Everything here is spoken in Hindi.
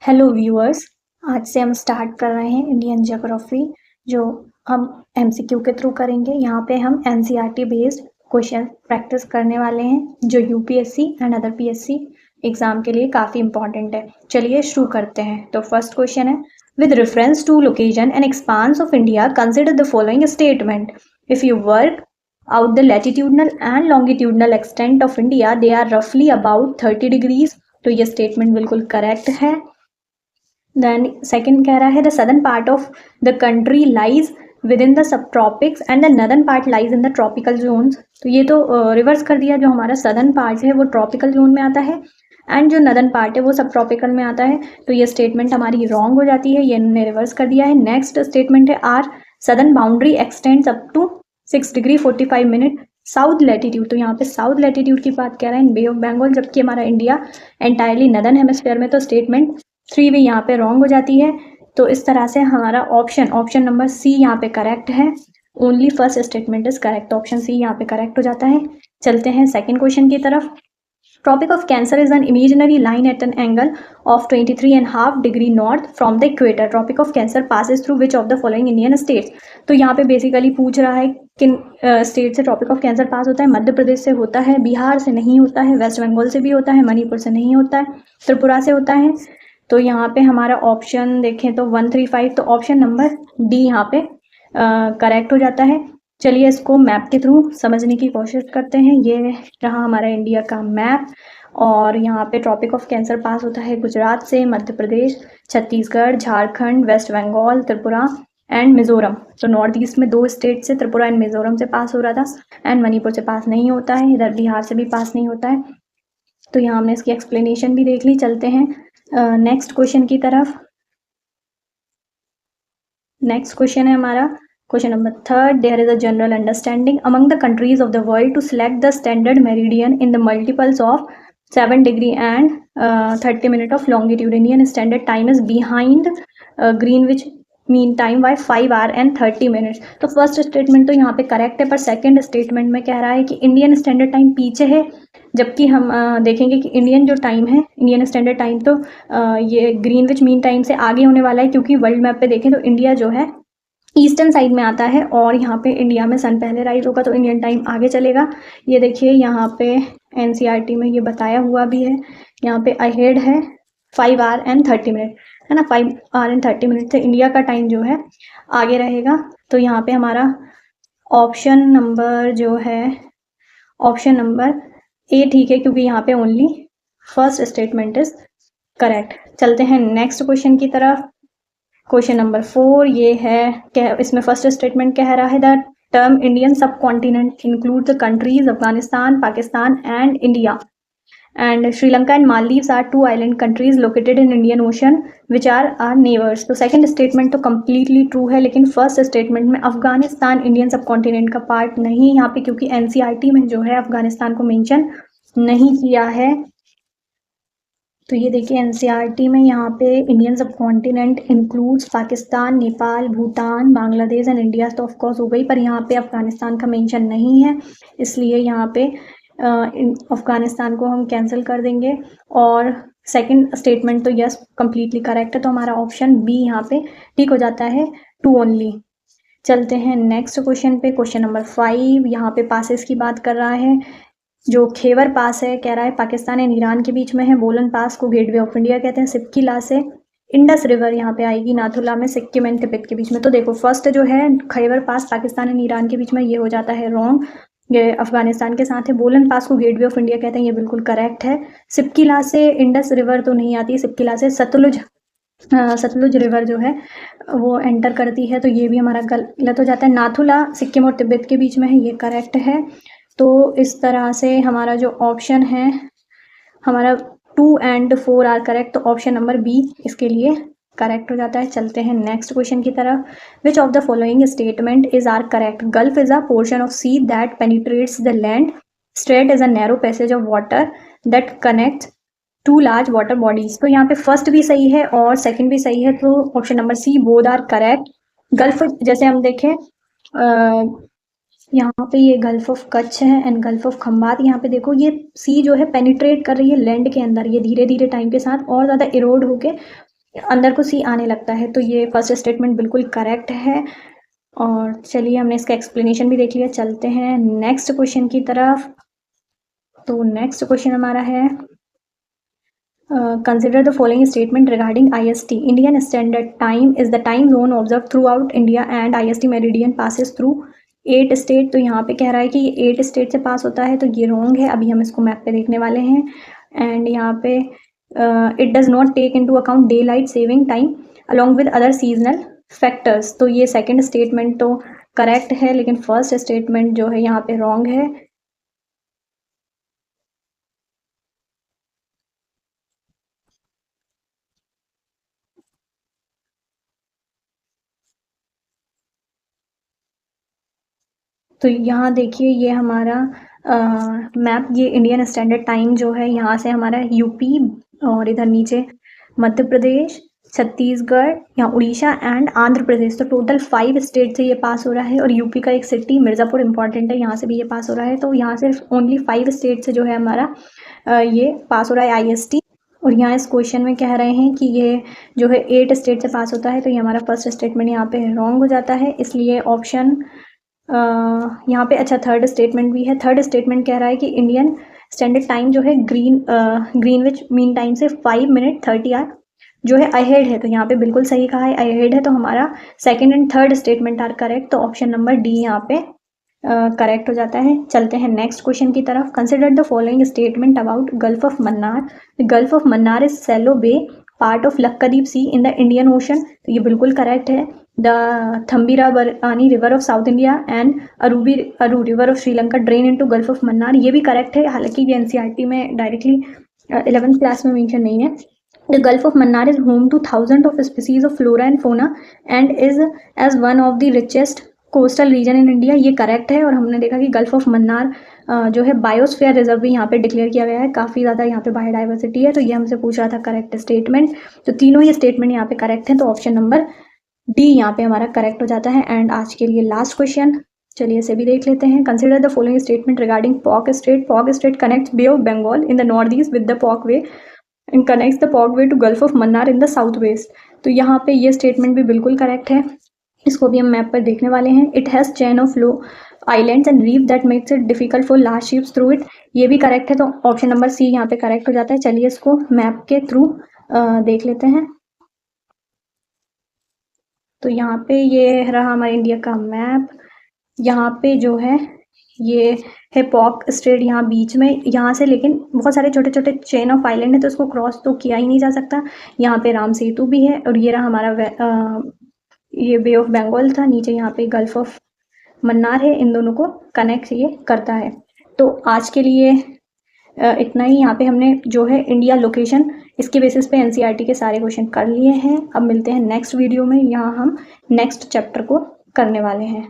Hello viewers. आज से हम स्टार्ट कर रहे हैं इंडियन ज्योग्राफी, जो हम एमसीक्यू के थ्रू करेंगे। यहाँ पे हम एनसीईआरटी बेस्ड क्वेश्चन प्रैक्टिस करने वाले हैं, जो UPSC and other PSC exam के लिए काफ़ी इंपॉर्टेंट है। चलिए शुरू करते हैं। तो फर्स्ट क्वेश्चन है, with reference to location and expanse of India consider the following statement. If you work out the latitudinal and longitudinal extent of India, they are roughly about 30 degrees। तो ये स्टेटमेंट बिल्कुल करेक्ट है। देन सेकंड कह रहा है, the southern part of the country lies within the subtropics and the northern part lies in the tropical zones. तो ये तो रिवर्स कर दिया, जो हमारा सदर्न पार्ट है वो ट्रॉपिकल जोन में आता है एंड जो नदर्न पार्ट है वो सब ट्रॉपिकल में आता है। तो ये स्टेटमेंट हमारी रॉन्ग हो जाती है, ये इन्होंने रिवर्स कर दिया है। नेक्स्ट स्टेटमेंट है, our southern boundary extends up to 6 degree 45 minute south latitude. तो यहाँ पे साउथ लैटिट्यूड की बात कह रहा है इन बे ऑफ बंगाल, जबकि हमारा इंडिया एंटायरली नदर्न हेमिस्फीयर में। तो स्टेटमेंट 3 भी यहाँ पे रॉन्ग हो जाती है। तो इस तरह से हमारा ऑप्शन नंबर सी यहाँ पे करेक्ट है। Only first statement is correct, option C यहाँ पे करेक्ट हो जाता है। चलते हैं सेकंड क्वेश्चन की तरफ। Tropic of Cancer is an imaginary line at an angle of 23.5 degree north from the equator. Tropic of Cancer passes through which of the following Indian states? तो यहाँ पे बेसिकली पूछ रहा है किन स्टेट से ट्रॉपिक ऑफ कैंसर पास होता है। मध्य प्रदेश से होता है, बिहार से नहीं होता है, वेस्ट बंगाल से भी होता है, मणिपुर से नहीं होता है, त्रिपुरा से होता है। तो यहाँ पे हमारा ऑप्शन देखें तो 135, तो ऑप्शन नंबर डी यहाँ पे करेक्ट हो जाता है। चलिए इसको मैप के थ्रू समझने की कोशिश करते हैं। ये रहा हमारा इंडिया का मैप, और यहाँ पे ट्रॉपिक ऑफ कैंसर पास होता है गुजरात से, मध्य प्रदेश, छत्तीसगढ़, झारखंड, वेस्ट बंगाल, त्रिपुरा एंड मिजोरम। तो नॉर्थ ईस्ट में 2 स्टेट से, त्रिपुरा एंड मिजोरम से पास हो रहा था, एंड मणिपुर से पास नहीं होता है, इधर बिहार से भी पास नहीं होता है। तो यहाँ हमने इसकी एक्सप्लेनेशन भी देख ली। चलते हैं नेक्स्ट क्वेश्चन की तरफ। नेक्स्ट क्वेश्चन है हमारा question number 3rd, there is a general understanding among the countries of the world to select the standard meridian in the multiples of 7 degree and 30 minute of longitude. Indian standard time is behind Greenwich mean time by 5 hour and 30 minutes। तो फर्स्ट स्टेटमेंट तो यहाँ पे करेक्ट है, पर सेकंड स्टेटमेंट में कह रहा है कि इंडियन स्टैंडर्ड टाइम पीछे है, जबकि हम देखेंगे कि इंडियन जो टाइम है, इंडियन स्टैंडर्ड टाइम तो ये ग्रीनविच मीन टाइम से आगे होने वाला है, क्योंकि वर्ल्ड मैप पे देखें तो इंडिया जो है ईस्टर्न साइड में आता है, और यहाँ पे इंडिया में सन पहले राइज होगा तो इंडियन टाइम आगे चलेगा। ये देखिए यहाँ पे एनसीईआरटी में ये बताया हुआ भी है, यहाँ पे अहेड है 5 hour and 30 minute, है ना। 5 hour and 30 minute से इंडिया का टाइम जो है आगे रहेगा। तो यहाँ पे हमारा ऑप्शन नंबर जो है, ऑप्शन नंबर ए ठीक है, क्योंकि यहाँ पे only first statement is correct. चलते हैं नेक्स्ट क्वेश्चन की तरफ। क्वेश्चन नंबर 4 ये है, इसमें फर्स्ट स्टेटमेंट कह रहा है, the term Indian subcontinent include the countries Afghanistan, Pakistan and India, and Sri Lanka and Maldives are 2 island countries located in Indian Ocean which are neighbours. तो सेकंड स्टेटमेंट तो कम्प्लीटली ट्रू है, लेकिन फर्स्ट स्टेटमेंट में अफगानिस्तान इंडियन सब कॉन्टिनेंट का पार्ट नहीं यहाँ पे, क्योंकि एनसीईआरटी में जो है अफगानिस्तान को मेंशन नहीं किया है। तो ये देखिए एनसीईआरटी में यहाँ पे इंडियन सब continent includes Pakistan, Nepal, Bhutan, Bangladesh and India तो ऑफकोर्स हो गई, पर यहाँ पे अफगानिस्तान का मेंशन नहीं है, इसलिए यहाँ पे अफगानिस्तान को हम कैंसिल कर देंगे। और सेकंड स्टेटमेंट तो यस कम्प्लीटली करेक्ट है, तो हमारा ऑप्शन बी यहाँ पे ठीक हो जाता है, 2 ओनली। चलते हैं नेक्स्ट क्वेश्चन पे। क्वेश्चन नंबर 5 यहाँ पे पासेस की बात कर रहा है। जो खेवर पास है, कह रहा है पाकिस्तान एंड ईरान के बीच में है। बोलन पास को गेटवे ऑफ इंडिया कहते हैं। सिपकीला से इंडस रिवर यहाँ पे आएगी, नाथुला में सिक्किम एंड तिब्बत के बीच में। तो देखो फर्स्ट जो है खैबर पास पाकिस्तान एंड ईरान के बीच में, ये हो जाता है रॉन्ग, ये अफगानिस्तान के साथ है। बोलन पास को गेटवे ऑफ इंडिया कहते हैं, ये बिल्कुल करेक्ट है। सिपकीला से इंडस रिवर तो नहीं आती, सिपकीला से सतलुज रिवर जो है वो एंटर करती है, तो ये भी हमारा गलत हो जाता है। नाथुला सिक्किम और तिब्बत के बीच में है, ये करेक्ट है। तो इस तरह से हमारा जो ऑप्शन है, हमारा 2 and 4 आर करेक्ट, तो ऑप्शन नंबर बी इसके लिए करेक्ट हो जाता है। चलते हैं नेक्स्ट क्वेश्चन की तरफ। Which of the following statement is are correct? Gulf is a portion of sea that penetrates the land, strait is a narrow passage of water that connect 2 large water bodies. तो यहाँ पे फर्स्ट भी सही है और सेकंड भी सही है, तो option number C both are correct. Gulf जैसे हम देखें यहाँ पे ये गल्फ ऑफ कच्छ है एंड गल्फ ऑफ खंबात। यहाँ पे देखो ये सी जो है पेनिट्रेट कर रही है लैंड के अंदर, ये धीरे धीरे टाइम के साथ और ज़्यादा इरोड होके अंदर को सी आने लगता है। तो ये फर्स्ट स्टेटमेंट बिल्कुल करेक्ट है। और चलिए हमने इसका एक्सप्लेनेशन भी देख लिया, चलते हैं नेक्स्ट क्वेश्चन की तरफ। तो नेक्स्ट क्वेश्चन हमारा है consider the following statement regarding IST. Indian Standard Time is the time zone observed throughout India and IST meridian passes through 8 state. तो यहाँ पे कह रहा है कि ये 8 स्टेट से पास होता है, तो ये रॉन्ग है। अभी हम इसको मैप पे देखने वाले हैं। एंड यहाँ पे it does not take into account daylight saving time along with other seasonal factors. तो ये सेकंड स्टेटमेंट तो करेक्ट है, लेकिन फर्स्ट स्टेटमेंट जो है यहाँ पे रॉन्ग है। तो यहाँ देखिए ये हमारा मैप, ये इंडियन स्टैंडर्ड टाइम जो है, यहाँ से हमारा यूपी और इधर नीचे मध्य प्रदेश, छत्तीसगढ़, यहाँ उड़ीसा एंड आंध्र प्रदेश। तो टोटल 5 स्टेट से ये पास हो रहा है। और यूपी का एक सिटी मिर्ज़ापुर इंपॉर्टेंट है, यहाँ से भी ये पास हो रहा है। तो यहाँ से ओनली 5 स्टेट से जो है हमारा ये पास हो रहा है IST। और यहाँ इस क्वेश्चन में कह रहे हैं कि ये जो है 8 स्टेट से पास होता है। तो ये हमारा फर्स्ट स्टेटमेंट यहाँ पे रॉन्ग हो जाता है, इसलिए ऑप्शन यहाँ पे अच्छा थर्ड स्टेटमेंट भी है। थर्ड स्टेटमेंट कह रहा है कि इंडियन स्टैंडर्ड टाइम जो है ग्रीनविच मीन टाइम से 5 मिनट 30 आवर जो है अहेड है। तो यहाँ पे बिल्कुल सही कहा है, अहेड है। तो हमारा second and third statement are correct. तो ऑप्शन नंबर डी यहाँ पे करेक्ट हो जाता है। चलते हैं नेक्स्ट क्वेश्चन की तरफ। Consider the following statement about gulf of Mannar. Gulf of Mannar is shallow bay part of Lakshadweep sea in the Indian ocean. तो ये बिल्कुल करेक्ट है। The Thamirabarani river of south India and Aru river of Sri Lanka drain into gulf of Mannar. ये भी करेक्ट है, हालांकि ये NCERT में डायरेक्टली 11th क्लास में मेंशन नहीं है। The Gulf of Mannar is home to thousands of species of flora and fauna and is as one of the richest coastal region in India। ये करेक्ट है। और हमने देखा कि गल्फ ऑफ मन्नार जो है बायोस्फीयर रिजर्व भी यहाँ पे डिक्लेयर किया गया है। काफ़ी ज़्यादा यहाँ पे बायोडाइवर्सिटी है। तो ये हमसे पूछ रहा था करेक्ट स्टेटमेंट। तो तीनों ही स्टेटमेंट यहाँ पे करेक्ट हैं। तो ऑप्शन नंबर डी यहाँ पे हमारा करेक्ट हो जाता है। एंड आज के लिए लास्ट क्वेश्चन, चलिए इसे भी देख लेते हैं। Consider the following statement regarding Palk Strait. Palk Strait connects Bay of Bengal in the north east with the Palk Bay and connects the Palk Bay to Gulf of Mannar in the south west. तो यहाँ पे ये स्टेटमेंट भी बिल्कुल करेक्ट है। इसको भी हम मैप पर देखने वाले हैं। It has chain of low islands and reef that makes it difficult for large ships through it. ये भी करेक्ट है। तो ऑप्शन नंबर सी यहाँ पे करेक्ट हो जाता है। चलिए इसको मैप के थ्रू देख लेते हैं। तो यहाँ पे ये रहा हमारे इंडिया का मैप। यहाँ पे जो है ये है पॉक स्ट्रेट यहाँ बीच में, यहाँ से लेकिन बहुत सारे छोटे छोटे चेन ऑफ आइलैंड है, तो इसको क्रॉस तो किया ही नहीं जा सकता। यहाँ पे राम सेतु भी है। और ये रहा हमारा ये बे ऑफ बंगाल था, नीचे यहाँ पे गल्फ ऑफ मन्नार है। इन दोनों को कनेक्ट ये करता है। तो आज के लिए इतना ही। यहाँ पे हमने जो है इंडिया लोकेशन इसके बेसिस पे NCERT के सारे क्वेश्चन कर लिए हैं। अब मिलते हैं नेक्स्ट वीडियो में, यहाँ हम नेक्स्ट चैप्टर को करने वाले हैं।